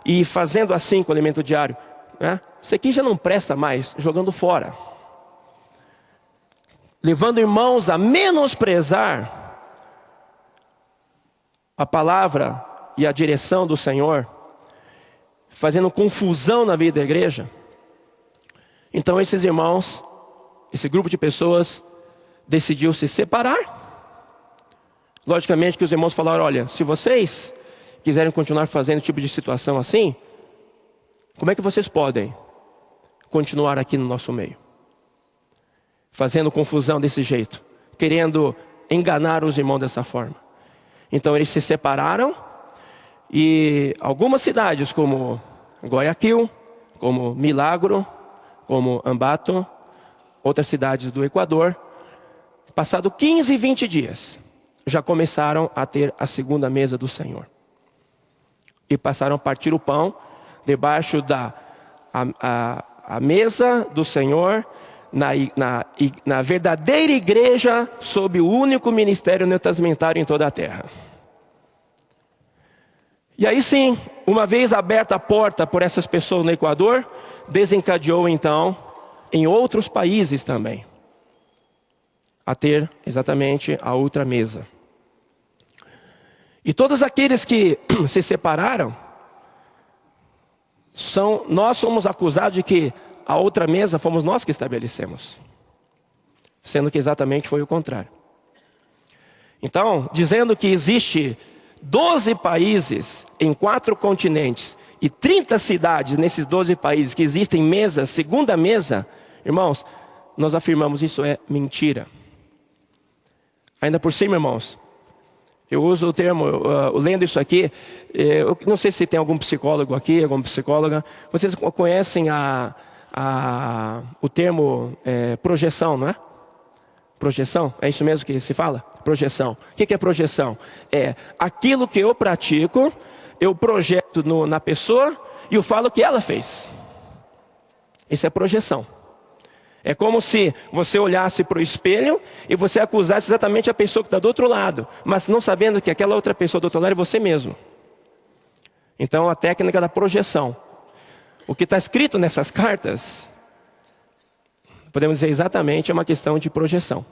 e fazendo assim com o alimento diário, né? Isso aqui já não presta mais, jogando fora. Levando irmãos a menosprezar a palavra e a direção do Senhor, fazendo confusão na vida da igreja. Então esses irmãos, esse grupo de pessoas decidiu se separar. Logicamente que os irmãos falaram: olha, se vocês quiserem continuar fazendo tipo de situação assim, como é que vocês podem continuar aqui no nosso meio? Fazendo confusão desse jeito, querendo enganar os irmãos dessa forma. Então eles se separaram, e algumas cidades como Guayaquil, como Milagro, como Ambato, outras cidades do Equador, passado 15, 20 dias, já começaram a ter a segunda mesa do Senhor. E passaram a partir o pão debaixo da a mesa do Senhor, na verdadeira igreja, sob o único ministério neotestamentário em toda a terra. E aí sim, uma vez aberta a porta por essas pessoas no Equador, desencadeou então em outros países também a ter exatamente a outra mesa. E todos aqueles que se separaram, nós somos acusados de que a outra mesa fomos nós que estabelecemos, sendo que exatamente foi o contrário. Então, dizendo que existe 12 países em 4 continentes e 30 cidades nesses 12 países que existem mesas, segunda mesa, irmãos, nós afirmamos isso é mentira. Ainda por cima, irmãos, eu uso o termo, lendo isso aqui, eu não sei se tem algum psicólogo aqui, alguma psicóloga, vocês conhecem o termo projeção, não é? Projeção, é isso mesmo que se fala? Projeção. O que é projeção? É aquilo que eu pratico, eu projeto na pessoa e eu falo que ela fez. Isso é projeção. É como se você olhasse para o espelho e você acusasse exatamente a pessoa que está do outro lado, mas não sabendo que aquela outra pessoa do outro lado é você mesmo. Então, a técnica da projeção. O que está escrito nessas cartas, podemos dizer exatamente, é uma questão de projeção.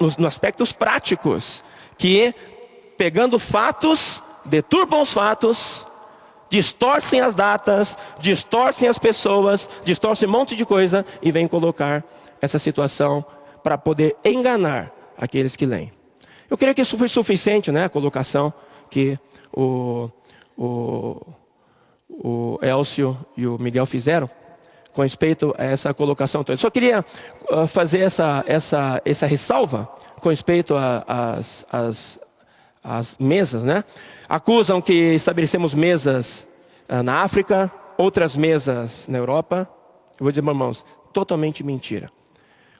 Nos aspectos práticos, que pegando fatos, deturpam os fatos, distorcem as datas, distorcem as pessoas, distorcem um monte de coisa e vêm colocar essa situação para poder enganar aqueles que leem. Eu creio que isso foi suficiente, né? A colocação que o Elcio e o Miguel fizeram com respeito a essa colocação toda. Eu só queria fazer essa ressalva com respeito às mesas, né? Acusam que estabelecemos mesas na África, outras mesas na Europa. Eu vou dizer, irmãos, totalmente mentira.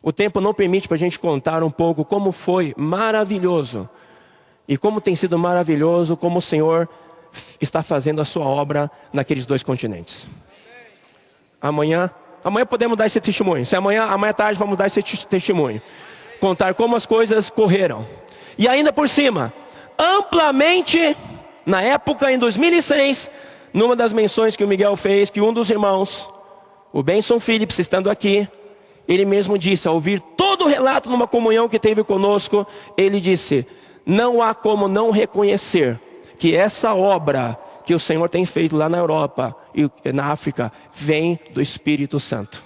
O tempo não permite para a gente contar um pouco como foi maravilhoso e como tem sido maravilhoso, como o Senhor está fazendo a sua obra naqueles 2 continentes. Amanhã podemos dar esse testemunho. Se amanhã à tarde vamos dar esse testemunho. Contar como as coisas correram. E ainda por cima, amplamente, na época, em 2006, numa das menções que o Miguel fez, que um dos irmãos, o Benson Phillips, estando aqui, ele mesmo disse, ao ouvir todo o relato numa comunhão que teve conosco, ele disse: não há como não reconhecer que essa obra que o Senhor tem feito lá na Europa e na África vem do Espírito Santo.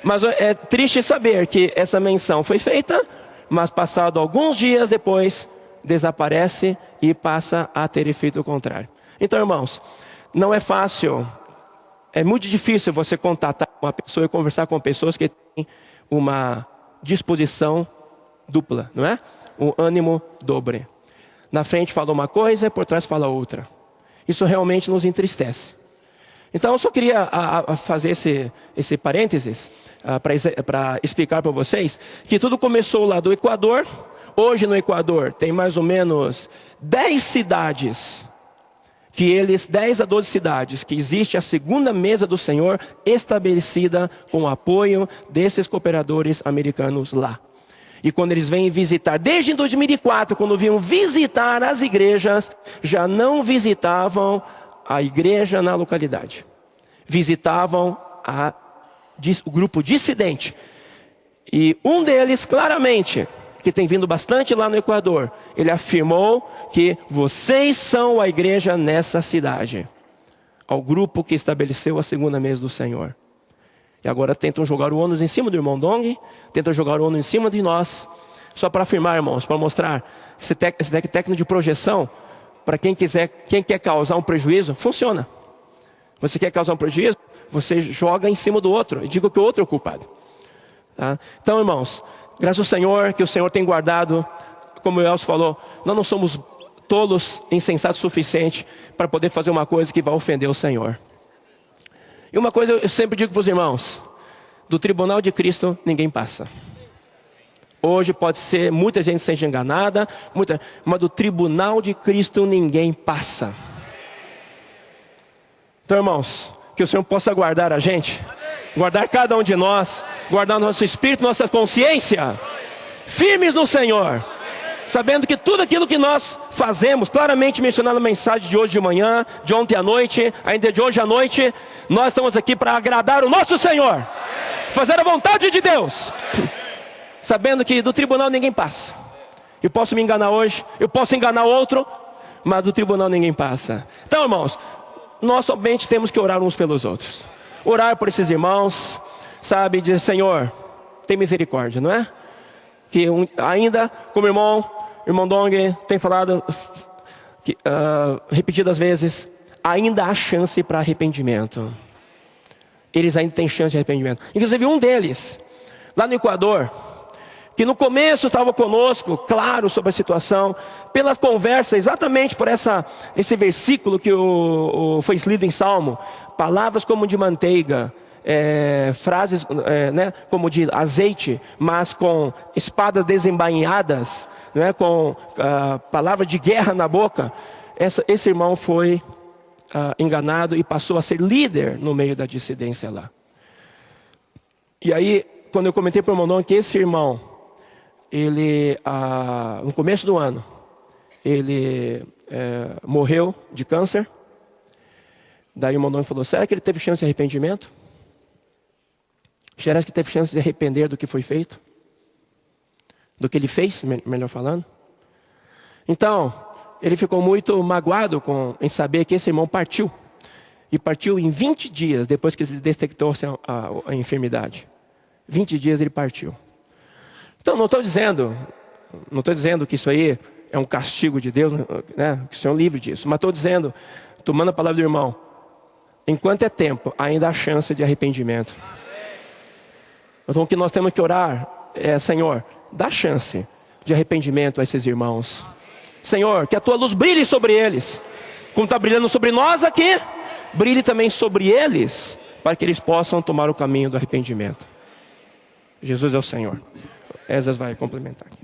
Mas é triste saber que essa menção foi feita, mas passado alguns dias depois, desaparece e passa a ter efeito contrário. Então, irmãos, não é fácil, é muito difícil você contatar uma pessoa e conversar com pessoas que têm uma disposição dupla, não é? Um ânimo dobre. Na frente fala uma coisa, por trás fala outra. Isso realmente nos entristece. Então eu só queria fazer esse parênteses para explicar para vocês que tudo começou lá do Equador. Hoje no Equador tem mais ou menos 10 cidades, 10 a 12 cidades, que existe a segunda mesa do Senhor estabelecida com o apoio desses cooperadores americanos lá. E quando eles vêm visitar, desde 2004, quando vinham visitar as igrejas, já não visitavam a igreja na localidade. Visitavam o grupo dissidente. E um deles, claramente, que tem vindo bastante lá no Equador, ele afirmou que vocês são a igreja nessa cidade. Ao grupo que estabeleceu a segunda mesa do Senhor. E agora tentam jogar o ônus em cima do irmão Dong, tentam jogar o ônus em cima de nós, só para afirmar, irmãos, para mostrar, esse técnico de projeção, para quem quer causar um prejuízo, funciona. Você quer causar um prejuízo, você joga em cima do outro, e diga que o outro é o culpado. Tá? Então, irmãos, graças ao Senhor, que o Senhor tem guardado, como o Elcio falou, nós não somos tolos, insensatos o suficiente para poder fazer uma coisa que vai ofender o Senhor. E uma coisa eu sempre digo para os irmãos, do tribunal de Cristo ninguém passa. Hoje pode ser, muita gente seja enganada, mas do tribunal de Cristo ninguém passa. Então, irmãos, que o Senhor possa guardar a gente, guardar cada um de nós, guardar nosso espírito, nossa consciência, firmes no Senhor, sabendo que tudo aquilo que nós fazemos, claramente mencionado na mensagem de hoje de manhã, de ontem à noite, ainda de hoje à noite, nós estamos aqui para agradar o nosso Senhor, fazer a vontade de Deus, sabendo que do tribunal ninguém passa. Eu posso me enganar hoje, eu posso enganar outro, mas do tribunal ninguém passa. Então, irmãos, nós somente temos que orar uns pelos outros, orar por esses irmãos, sabe, dizer: Senhor, tem misericórdia, não é? Que ainda, como o irmão Dong tem falado repetidas vezes, ainda há chance para arrependimento. Eles ainda têm chance de arrependimento. Inclusive um deles, lá no Equador, que no começo estava conosco, claro, sobre a situação, pela conversa, exatamente por esse versículo que foi lido em Salmo, palavras como de manteiga, frases né, como de azeite, mas com espadas desembainhadas, né, com palavras de guerra na boca. Esse irmão foi enganado e passou a ser líder no meio da dissidência lá. E aí, quando eu comentei para o irmão que esse irmão, ele, no começo do ano, ele morreu de câncer. Daí o irmão falou: será que ele teve chance de arrependimento? Será que teve chance de arrepender do que foi feito? Do que ele fez, melhor falando? Então, ele ficou muito magoado em saber que esse irmão partiu. E partiu em 20 dias, depois que ele detectou a enfermidade. 20 dias ele partiu. Então, não estou dizendo que isso aí é um castigo de Deus, né? Que o Senhor é livre disso. Mas estou dizendo, tomando a palavra do irmão, enquanto é tempo, ainda há chance de arrependimento. Então o que nós temos que orar é: Senhor, dá chance de arrependimento a esses irmãos. Senhor, que a tua luz brilhe sobre eles, como está brilhando sobre nós aqui, brilhe também sobre eles, para que eles possam tomar o caminho do arrependimento. Jesus é o Senhor. Esdras vai complementar aqui.